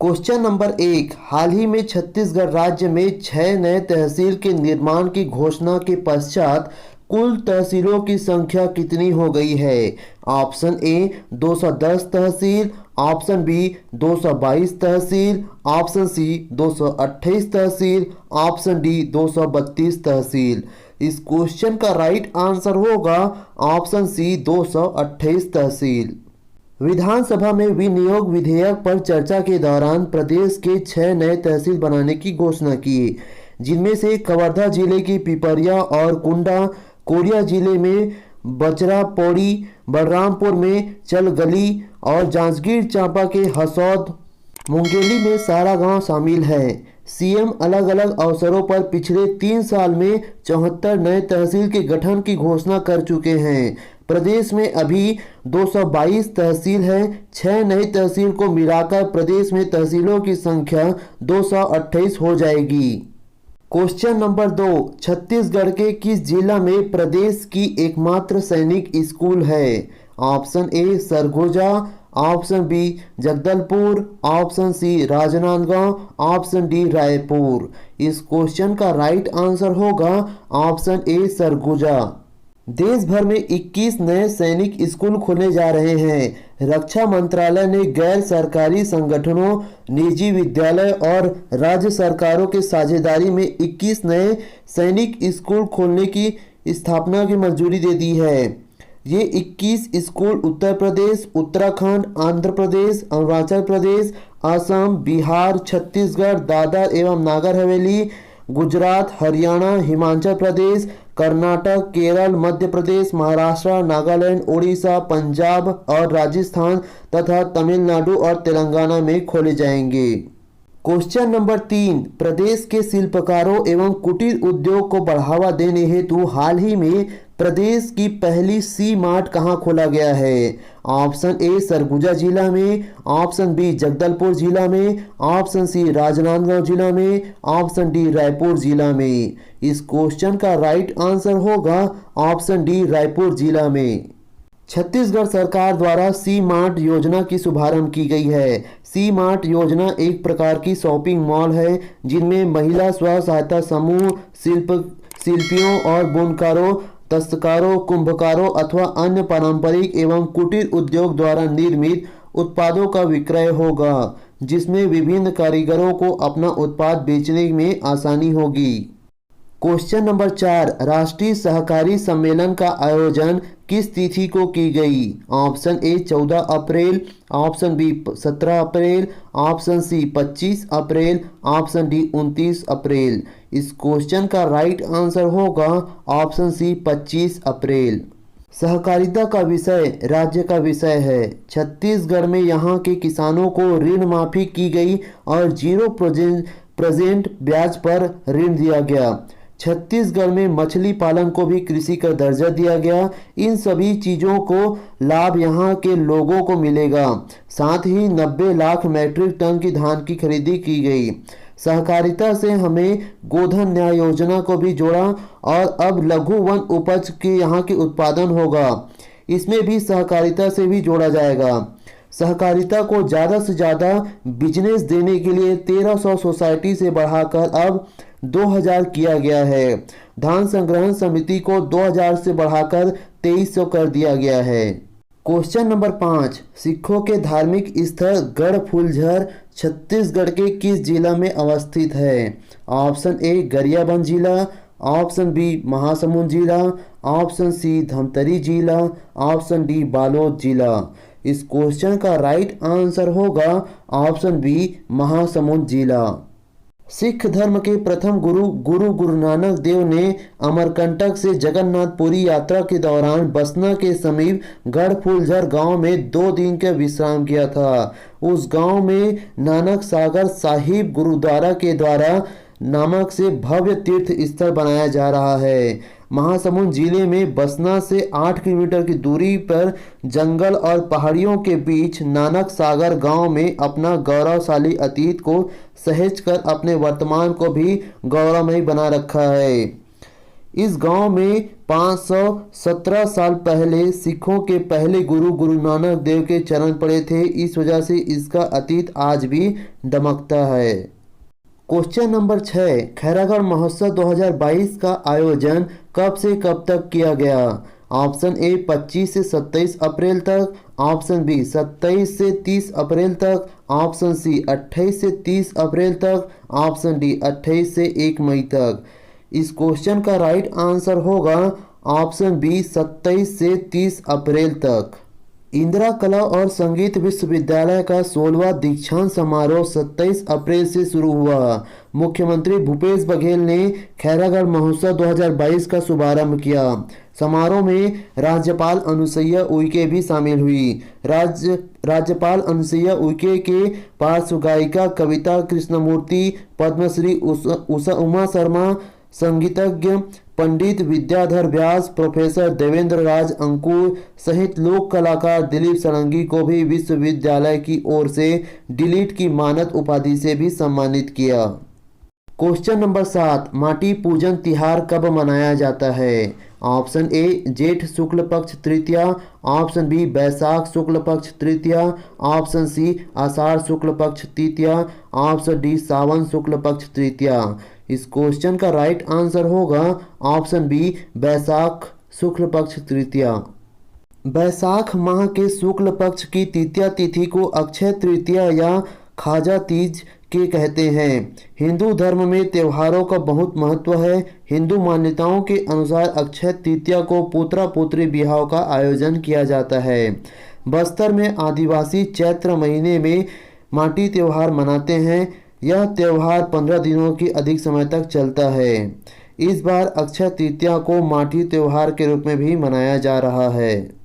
Question number 1। हाल ही में छत्तीसगढ़ राज्य में 6 नए तहसील के निर्माण की घोषणा के पश्चात कुल तहसीलों की संख्या कितनी हो गई है? Option A 210 tehsil, option B 222 tehsil, option C 228 tehsil, option D 232 tehsil. इस क्वेश्चन का राइट आंसर होगा ऑप्शन सी 228 तहसील। विधानसभा में विनियोग विधेयक पर चर्चा के दौरान प्रदेश के 6 नए तहसील बनाने की घोषणा की, जिनमें से कवर्धा जिले की पिपरिया और कुंडा, कोरिया जिले में बचरा पौड़ी, बलरामपुर में चलगली और जांजगीर चांपा के हसौद, मुंगेली में सारा गांव शामिल है। सीएम अलग अलग अवसरों पर पिछले 3 साल में 74 नए तहसील के गठन की घोषणा कर चुके हैं। प्रदेश में अभी 222 तहसील है। 6 नई तहसील को मिलाकर प्रदेश में तहसीलों की संख्या 228 हो जाएगी। Question number 2। छत्तीसगढ़ के किस जिला में प्रदेश की एकमात्र सैनिक स्कूल है? Option A Surguja, option B Jagdalpur, option C Rajnandgaon, option D Raipur. इस क्वेश्चन का राइट आंसर होगा ऑप्शन ए सरगुजा। देश भर में 21 नए सैनिक स्कूल खोले जा रहे हैं। रक्षा मंत्रालय ने गैर सरकारी संगठनों, निजी विद्यालय और राज्य सरकारों के साझेदारी में 21 नए सैनिक स्कूल खोलने की स्थापना की मंजूरी दे दी है। ये 21 स्कूल उत्तर प्रदेश, उत्तराखंड, आंध्र प्रदेश, अरुणाचल प्रदेश, असम, बिहार, छत्तीसगढ़, दादर एवं नागर हवेली, गुजरात, हरियाणा, हिमाचल प्रदेश, कर्नाटक, केरल, मध्य प्रदेश, महाराष्ट्र, नागालैंड, उड़ीसा, पंजाब और राजस्थान तथा तमिलनाडु और तेलंगाना में खोले जाएंगे। Question number 3। प्रदेश के शिल्पकारों एवं कुटीर उद्योग को बढ़ावा देने हेतु हाल ही में प्रदेश की पहली सी मार्ट कहाँ खोला गया है? ऑप्शन ए सरगुजा जिला में, ऑप्शन बी जगदलपुर जिला में, ऑप्शन सी राजनांदगांव जिला में, ऑप्शन डी रायपुर जिला में। इस क्वेश्चन का राइट आंसर होगा ऑप्शन डी रायपुर जिला में। छत्तीसगढ़ सरकार द्वारा सी मार्ट योजना की शुभारंभ की गई है। सी मार्ट योजना एक प्रकार की शॉपिंग मॉल है जिनमें महिला स्व सहायता समूह, शिल्पियों और बुनकारों, दस्तकारों, कुंभकारों अथवा अन्य पारंपरिक एवं कुटीर उद्योग द्वारा निर्मित उत्पादों का विक्रय होगा, जिसमें विभिन्न कारीगरों को अपना उत्पाद बेचने में आसानी होगी। Question number 4। राष्ट्रीय सहकारी सम्मेलन का आयोजन किस तिथि को की गई? Option A 14 April, option B 17 April, option C 25 April, option D 29 April. इस क्वेश्चन का राइट आंसर होगा ऑप्शन सी 25 अप्रैल। सहकारिता का विषय राज्य का विषय है। छत्तीसगढ़ में यहाँ के किसानों को ऋण माफी की गई और 0% ब्याज पर ऋण दिया गया। छत्तीसगढ़ में मछली पालन को भी कृषि का दर्जा दिया गया। इन सभी चीज़ों को लाभ यहाँ के लोगों को मिलेगा। साथ ही 90 लाख मैट्रिक टन की धान की खरीदी की गई। सहकारिता से हमें गोधन न्याय योजना को भी जोड़ा और अब लघु वन उपज के यहाँ के उत्पादन होगा, इसमें भी सहकारिता से भी जोड़ा जाएगा। सहकारिता को ज़्यादा से ज़्यादा बिजनेस देने के लिए 1300 सोसाइटी से बढ़ाकर अब 2000 किया गया है। धान संग्रहण समिति को 2000 से बढ़ाकर 2300 कर दिया गया है। Question number 5। सिखों के धार्मिक स्थल गढ़ फूलझर छत्तीसगढ़ के किस जिला में अवस्थित है? ऑप्शन ए गरियाबंद जिला, ऑप्शन बी महासमुंद जिला, ऑप्शन सी धमतरी जिला, ऑप्शन डी बालोद जिला। इस क्वेश्चन का राइट आंसर होगा ऑप्शन बी महासमुंद जिला। सिख धर्म के प्रथम गुरु नानक देव ने अमरकंटक से जगन्नाथपुरी यात्रा के दौरान बसना के समीप गढ़ फूलझर गांव में 2 दिन का विश्राम किया था। उस गांव में नानक सागर साहिब गुरुद्वारा के द्वारा नामक से भव्य तीर्थ स्थल बनाया जा रहा है। महासमुंद जिले में बसना से 8 किलोमीटर की दूरी पर जंगल और पहाड़ियों के बीच नानक सागर गांव में अपना गौरवशाली अतीत को सहेज कर अपने वर्तमान को भी गौरवमयी बना रखा है। इस गांव में 517 साल पहले सिखों के पहले गुरु गुरु नानक देव के चरण पड़े थे। इस वजह से इसका अतीत आज भी दमकता है। क्वेश्चन नंबर 6, खैरागढ़ महोत्सव 2022 का आयोजन कब से कब तक किया गया? ऑप्शन ए 25 से 27 अप्रैल तक, ऑप्शन बी 27 से 30 अप्रैल तक, ऑप्शन सी 28 से 30 अप्रैल तक, ऑप्शन डी 28 से 1 मई तक। इस क्वेश्चन का राइट आंसर होगा ऑप्शन बी 27 से 30 अप्रैल तक। इंदिरा कला और संगीत विश्वविद्यालय का 16वां दीक्षांत समारोह 27 अप्रैल से शुरू हुआ। मुख्यमंत्री भूपेश बघेल ने खैरागढ़ महोत्सव 2022 का शुभारंभ किया। समारोह में राज्यपाल अनुसुईया उइके भी शामिल हुई। राज्यपाल अनुसुईया उइके के पार्श्व गायिका कविता कृष्णमूर्ति, पद्मश्री उमा शर्मा, संगीतज्ञ पंडित विद्याधर व्यास, प्रोफेसर देवेंद्र राज अंकुर सहित लोक कलाकार दिलीप सारंगी को भी विश्वविद्यालय की ओर से डिलीट की मानद उपाधि से भी सम्मानित किया। क्वेश्चन नंबर 7, माटी पूजन तिहार कब मनाया जाता है? ऑप्शन ए जेठ शुक्ल पक्ष तृतीया, ऑप्शन बी बैसाख शुक्ल पक्ष तृतीया, ऑप्शन सी आषाढ़ शुक्ल पक्ष तृतीया, ऑप्शन डी सावन शुक्ल पक्ष तृतीया। इस क्वेश्चन का राइट आंसर होगा ऑप्शन बी बैसाख शुक्ल पक्ष तृतीया। बैसाख माह के शुक्ल पक्ष की तृतीया तिथि को अक्षय तृतीया या खाजा तीज के कहते हैं। हिंदू धर्म में त्योहारों का बहुत महत्व है। हिंदू मान्यताओं के अनुसार अक्षय तृतीया को पुत्रा पुत्री विवाह का आयोजन किया जाता है। बस्तर में आदिवासी चैत्र महीने में माटी त्योहार मनाते हैं। यह त्योहार 15 दिनों की अधिक समय तक चलता है। इस बार अक्षय तृतीया को माटी त्योहार के रूप में भी मनाया जा रहा है।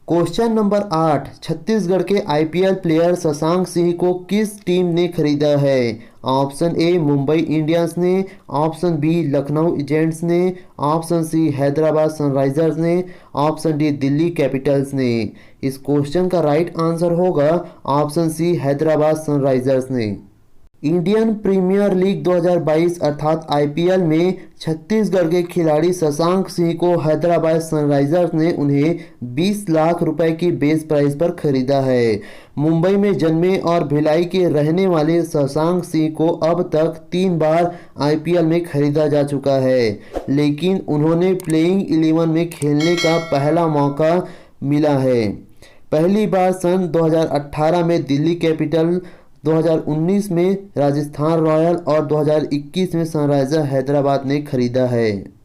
क्वेश्चन नंबर 8, छत्तीसगढ़ के आईपीएल प्लेयर शशांक सिंह को किस टीम ने खरीदा है? ऑप्शन ए मुंबई इंडियंस ने, ऑप्शन बी लखनऊ एजेंट्स ने, ऑप्शन सी हैदराबाद सनराइजर्स ने, ऑप्शन डी दिल्ली कैपिटल्स ने। इस क्वेश्चन का राइट आंसर होगा ऑप्शन सी हैदराबाद सनराइजर्स ने। इंडियन प्रीमियर लीग 2022 अर्थात आईपीएल में छत्तीसगढ़ के खिलाड़ी शशांक सिंह को हैदराबाद सनराइजर्स ने उन्हें 20 लाख रुपए की बेस प्राइस पर खरीदा है। मुंबई में जन्मे और भिलाई के रहने वाले शशांक सिंह को अब तक 3 बार आईपीएल में खरीदा जा चुका है, लेकिन उन्होंने प्लेइंग 11 में खेलने का पहला मौका मिला है। पहली बार सन 2018 में दिल्ली कैपिटल, 2019 में राजस्थान रॉयल और 2021 में सनराइजर हैदराबाद ने खरीदा है।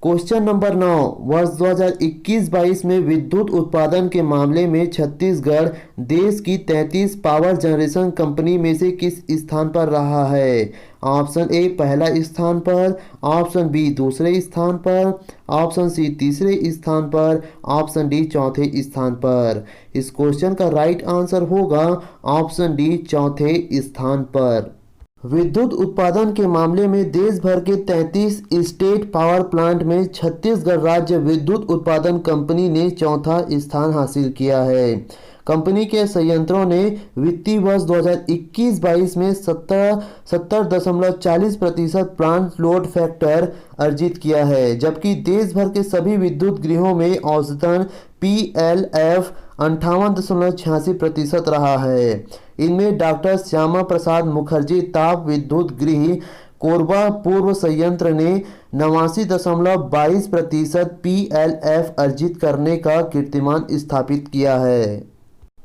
क्वेश्चन नंबर 9, वर्ष 2021-22 में विद्युत उत्पादन के मामले में छत्तीसगढ़ देश की 33 पावर जनरेशन कंपनी में से किस स्थान पर रहा है? ऑप्शन ए पहला स्थान पर, ऑप्शन बी दूसरे स्थान पर, ऑप्शन सी तीसरे स्थान पर, ऑप्शन डी चौथे स्थान पर। इस क्वेश्चन का राइट आंसर होगा ऑप्शन डी चौथे स्थान पर। विद्युत उत्पादन के मामले में देश भर के 33 स्टेट पावर प्लांट में छत्तीसगढ़ राज्य विद्युत उत्पादन कंपनी ने चौथा स्थान हासिल किया है। कंपनी के संयंत्रों ने वित्तीय वर्ष 2021-22 में 70.40% प्लांट लोड फैक्टर अर्जित किया है, जबकि देश भर के सभी विद्युत गृहों में औसतन PLF 58.86% रहा है। इनमें डॉक्टर श्यामा प्रसाद मुखर्जी ताप विद्युत गृह कोरबा पूर्व संयंत्र ने 89.22% PLF अर्जित करने का कीर्तिमान स्थापित किया है।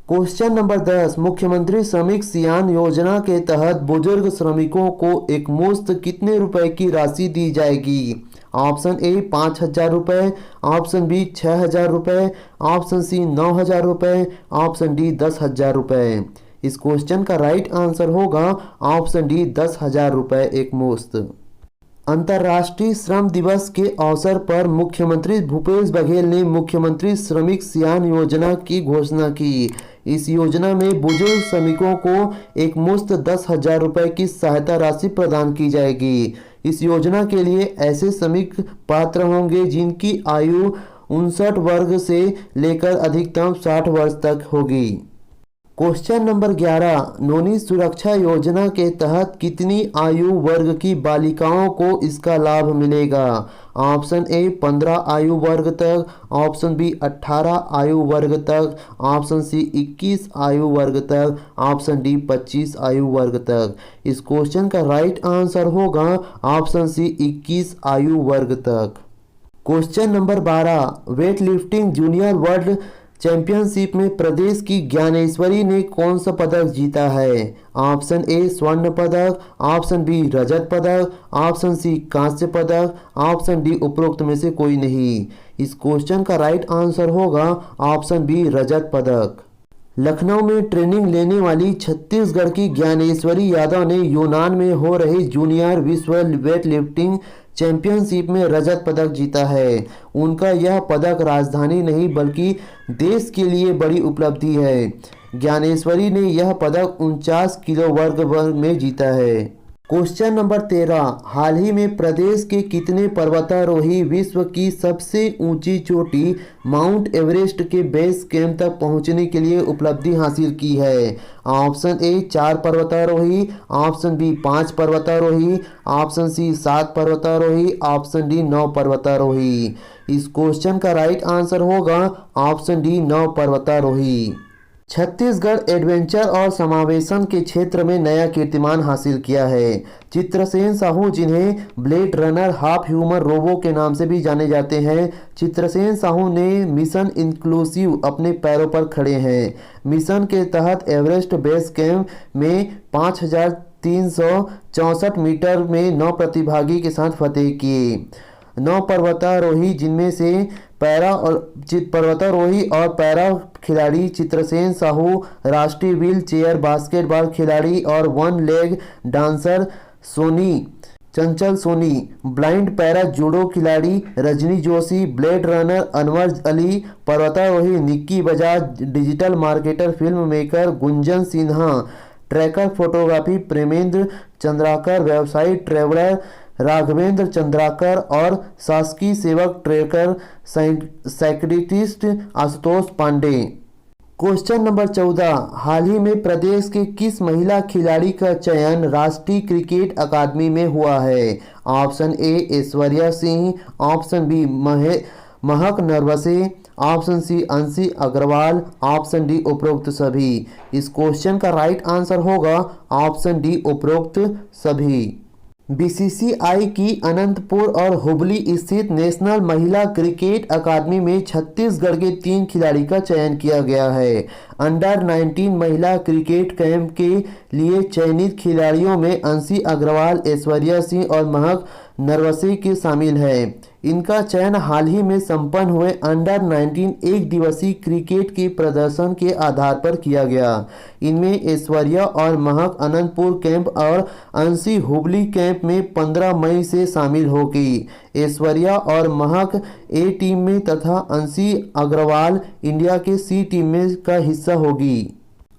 क्वेश्चन नंबर 10, मुख्यमंत्री श्रमिक सियान योजना के तहत बुजुर्ग श्रमिकों को एक मुश्त कितने रुपए की राशि दी जाएगी? ऑप्शन ए 5,000 रुपये, ऑप्शन बी 6,000 रुपये, ऑप्शन सी 9,000 रुपये, ऑप्शन डी 10,000 रुपये। इस क्वेश्चन का राइट आंसर होगा ऑप्शन डी 10,000 रुपये एक मुश्त। अंतर्राष्ट्रीय श्रम दिवस के अवसर पर मुख्यमंत्री भूपेश बघेल ने मुख्यमंत्री श्रमिक सियान योजना की घोषणा की। इस योजना में बुजुर्ग श्रमिकों को एक मुश्त 10,000 रुपये की सहायता राशि प्रदान की जाएगी। इस योजना के लिए ऐसे श्रमिक पात्र होंगे जिनकी आयु 59 वर्ष से लेकर अधिकतम 60 वर्ष तक होगी। क्वेश्चन नंबर 11, नोनी सुरक्षा योजना के तहत कितनी आयु वर्ग की बालिकाओं को इसका लाभ मिलेगा? ऑप्शन ए 15 आयु वर्ग तक, ऑप्शन बी 18 आयु वर्ग तक, ऑप्शन सी 21 आयु वर्ग तक, ऑप्शन डी 25 आयु वर्ग तक। इस क्वेश्चन का राइट आंसर होगा ऑप्शन सी 21 आयु वर्ग तक। Question number 12, weight lifting junior world championship में प्रदेश की ज्ञानेश्वरी ने कौन सा पदक जीता है? ऑप्शन ए स्वर्ण पदक, ऑप्शन बी रजत पदक, ऑप्शन सी कांस्य पदक, ऑप्शन डी उपरोक्त में से कोई नहीं। इस क्वेश्चन का राइट आंसर होगा ऑप्शन बी रजत पदक। लखनऊ में ट्रेनिंग लेने वाली छत्तीसगढ़ की ज्ञानेश्वरी यादव ने यूनान में हो रही जूनियर विश्व वेट लिफ्टिंग चैंपियनशिप में रजत पदक जीता है। उनका यह पदक राजधानी नहीं बल्कि देश के लिए बड़ी उपलब्धि है। ज्ञानेश्वरी ने यह पदक 49 किलो वर्ग में जीता है। क्वेश्चन नंबर 13, हाल ही में प्रदेश के कितने पर्वतारोही विश्व की सबसे ऊंची चोटी माउंट एवरेस्ट के बेस कैंप तक पहुंचने के लिए उपलब्धि हासिल की है? ऑप्शन ए 4 पर्वतारोही, ऑप्शन बी 5 पर्वतारोही, ऑप्शन सी 7 पर्वतारोही, ऑप्शन डी 9 पर्वतारोही। इस क्वेश्चन का राइट आंसर होगा ऑप्शन डी 9 पर्वतारोही। छत्तीसगढ़ एडवेंचर और समावेशन के क्षेत्र में नया कीर्तिमान हासिल किया है। चित्रसेन साहू, जिन्हें blade runner half human robo के नाम से भी जाने जाते हैं, चित्रसेन साहू ने मिशन इंक्लूसिव अपने पैरों पर खड़े हैं। मिशन के तहत एवरेस्ट बेस कैंप में 5364 मीटर में 9 प्रतिभागी के साथ फतेह किए। 9 पर्वतारोही, जिनमें से पर्वतारोही और पैरा खिलाड़ी चित्रसेन साहू, राष्ट्रीय व्हील चेयर बास्केटबॉल खिलाड़ी और वन लेग डांसर चंचल सोनी, ब्लाइंड पैरा जूडो खिलाड़ी रजनी जोशी, ब्लेड रनर अनवर अली, पर्वतारोही Nikki Bajaj, digital marketer film maker Gunjan Sinha, tracker photography Premendra Chandrakar, व्यवसायी ट्रेवलर राघवेंद्र चंद्राकर और शासकीय सेवक trekker psychiatrist Ashutosh Pandey. Question number 14, हाल ही में प्रदेश के किस महिला खिलाड़ी का चयन राष्ट्रीय क्रिकेट अकादमी में हुआ है? Option A Aishwarya Singh, option B Mahak Narwase, option C अंशी अग्रवाल, ऑप्शन डी उपरोक्त सभी। इस क्वेश्चन का राइट आंसर होगा ऑप्शन डी उपरोक्त सभी। बीसीसीआई की अनंतपुर और हुबली स्थित नेशनल महिला क्रिकेट अकादमी में छत्तीसगढ़ के 3 खिलाड़ी का चयन किया गया है। अंडर 19 महिला क्रिकेट कैंप के लिए चयनित खिलाड़ियों में अंशी अग्रवाल, ऐश्वर्या सिंह और महक नरवसे के शामिल हैं। इनका चयन हाल ही में संपन्न हुए अंडर 19 एक दिवसीय क्रिकेट के प्रदर्शन के आधार पर किया गया। इनमें ऐश्वर्या और महक अनंतपुर कैंप और अंशी हुबली कैंप में 15 मई से शामिल होगी। ऐश्वर्या और महक ए टीम में तथा अंशी अग्रवाल इंडिया के सी टीम में का हिस्सा होगी।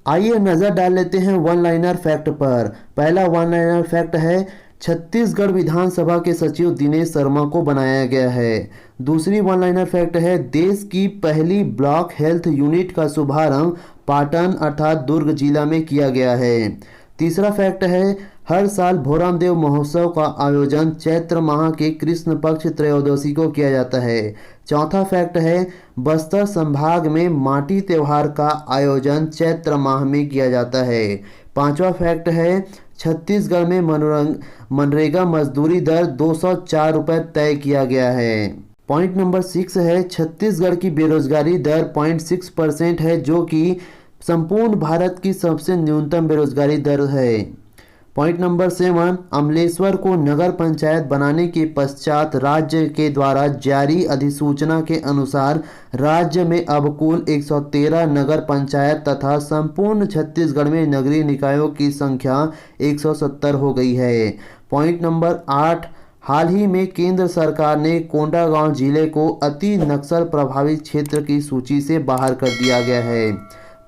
आइए नजर डाल लेते हैं वन लाइनर फैक्ट पर। पहला वन लाइनर फैक्ट है, छत्तीसगढ़ विधानसभा के सचिव दिनेश शर्मा को बनाया गया है। दूसरी वन लाइनर फैक्ट है, देश की पहली ब्लॉक हेल्थ यूनिट का शुभारंभ पाटन अर्थात दुर्ग जिला में किया गया है। तीसरा फैक्ट है, हर साल भोराम देव महोत्सव का आयोजन चैत्र माह के कृष्ण पक्ष त्रयोदशी को किया जाता है। चौथा फैक्ट है, बस्तर संभाग में माटी त्योहार का आयोजन चैत्र माह में किया जाता है। पांचवा फैक्ट है, छत्तीसगढ़ में मनरेगा मजदूरी दर 204 रुपये तय किया गया है। पॉइंट नंबर 6 है, छत्तीसगढ़ की बेरोजगारी दर 0.6% है, जो कि संपूर्ण भारत की सबसे न्यूनतम बेरोजगारी दर है। पॉइंट नंबर 7, अमलेश्वर को नगर पंचायत बनाने के पश्चात राज्य के द्वारा जारी अधिसूचना के अनुसार राज्य में अब कुल 113 नगर पंचायत तथा संपूर्ण छत्तीसगढ़ में नगरीय निकायों की संख्या 170 हो गई है। पॉइंट नंबर 8, हाल ही में केंद्र सरकार ने कोंडागांव जिले को अति नक्सल प्रभावित क्षेत्र की सूची से बाहर कर दिया गया है।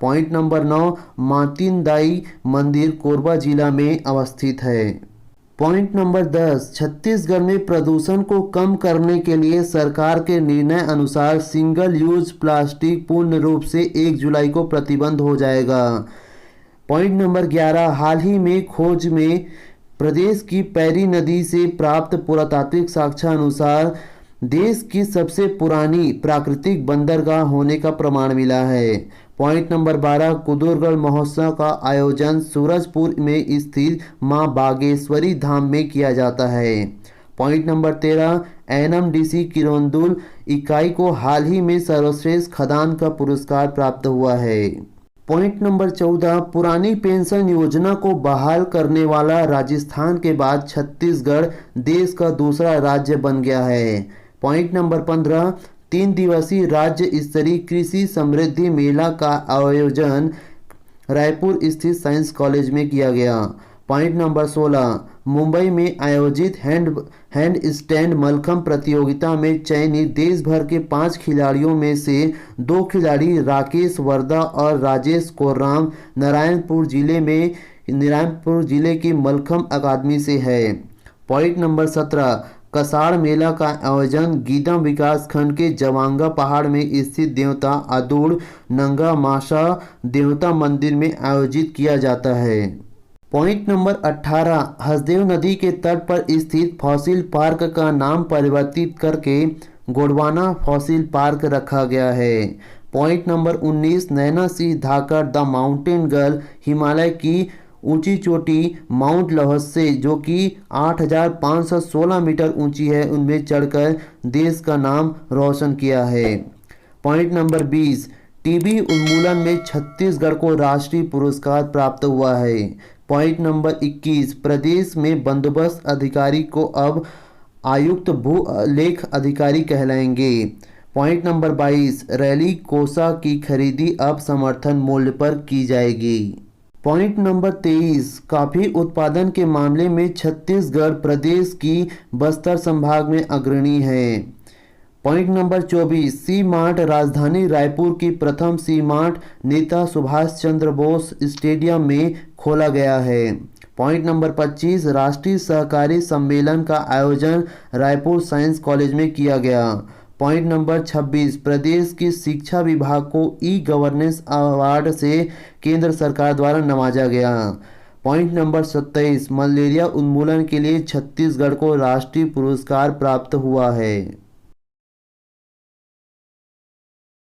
पॉइंट नंबर 9, मातिनदाई मंदिर कोरबा जिला में अवस्थित है। पॉइंट नंबर 10, छत्तीसगढ़ में प्रदूषण को कम करने के लिए सरकार के निर्णय अनुसार सिंगल यूज प्लास्टिक पूर्ण रूप से 1 जुलाई को प्रतिबंध हो जाएगा। पॉइंट नंबर 11, हाल ही में खोज में प्रदेश की पैरी नदी से प्राप्त पुरातात्विक साक्ष्य अनुसार देश की सबसे पुरानी प्राकृतिक बंदरगाह होने का प्रमाण मिला है। पॉइंट नंबर 12, कुदुरगढ़ महोत्सव का आयोजन सूरजपुर में स्थित मां बागेश्वरी धाम में किया जाता है। पॉइंट नंबर 13, एनएमडीसी किरोंदुल इकाई को हाल ही में सर्वश्रेष्ठ खदान का पुरस्कार प्राप्त हुआ है। पॉइंट नंबर 14, पुरानी पेंशन योजना को बहाल करने वाला राजस्थान के बाद छत्तीसगढ़ देश का दूसरा राज्य बन गया है। पॉइंट नंबर 15, 3 दिवसीय राज्य स्तरीय कृषि समृद्धि मेला का आयोजन रायपुर स्थित साइंस कॉलेज में किया गया। पॉइंट नंबर 16, मुंबई में आयोजित हैंड स्टैंड मलखंभ प्रतियोगिता में चयनित देश भर के 5 खिलाड़ियों में से 2 खिलाड़ी राकेश वर्दा और राजेश कोर्राम नारायणपुर जिले की मलखंभ अकादमी से है। पॉइंट नंबर 17, कसाड़ मेला का आयोजन गीदम विकास खंड के जवांगा पहाड़ में स्थित देवता अदूड़ नंगा माशा देवता मंदिर में आयोजित किया जाता है। पॉइंट नंबर 18, हसदेव नदी के तट पर स्थित फॉसिल पार्क का नाम परिवर्तित करके गोंडवाना फॉसिल पार्क रखा गया है। Point number 19, Naina Singh Dhakad the mountain girl Himalaya की ऊंची चोटी माउंट लहौसे जो कि 8,516 मीटर ऊंची है, उनमें चढ़कर देश का नाम रोशन किया है। पॉइंट नंबर 20, टीबी उन्मूलन में छत्तीसगढ़ को राष्ट्रीय पुरस्कार प्राप्त हुआ है। पॉइंट नंबर 21, प्रदेश में बंदोबस्त अधिकारी को अब आयुक्त भू लेख अधिकारी कहलाएंगे। पॉइंट नंबर 22, रैली कोसा की खरीदी अब समर्थन मूल्य पर की जाएगी। पॉइंट नंबर 23, कॉफी उत्पादन के मामले में छत्तीसगढ़ प्रदेश की बस्तर संभाग में अग्रणी है। पॉइंट नंबर 24, सी मार्ट राजधानी रायपुर की प्रथम सी मार्ट नेता सुभाष चंद्र बोस स्टेडियम में खोला गया है। पॉइंट नंबर 25, राष्ट्रीय सहकारी सम्मेलन का आयोजन रायपुर साइंस कॉलेज में किया गया। पॉइंट नंबर 26, प्रदेश की शिक्षा विभाग को ई गवर्नेंस अवार्ड से केंद्र सरकार द्वारा नवाजा गया। पॉइंट नंबर 27, मलेरिया उन्मूलन के लिए छत्तीसगढ़ को राष्ट्रीय पुरस्कार प्राप्त हुआ है।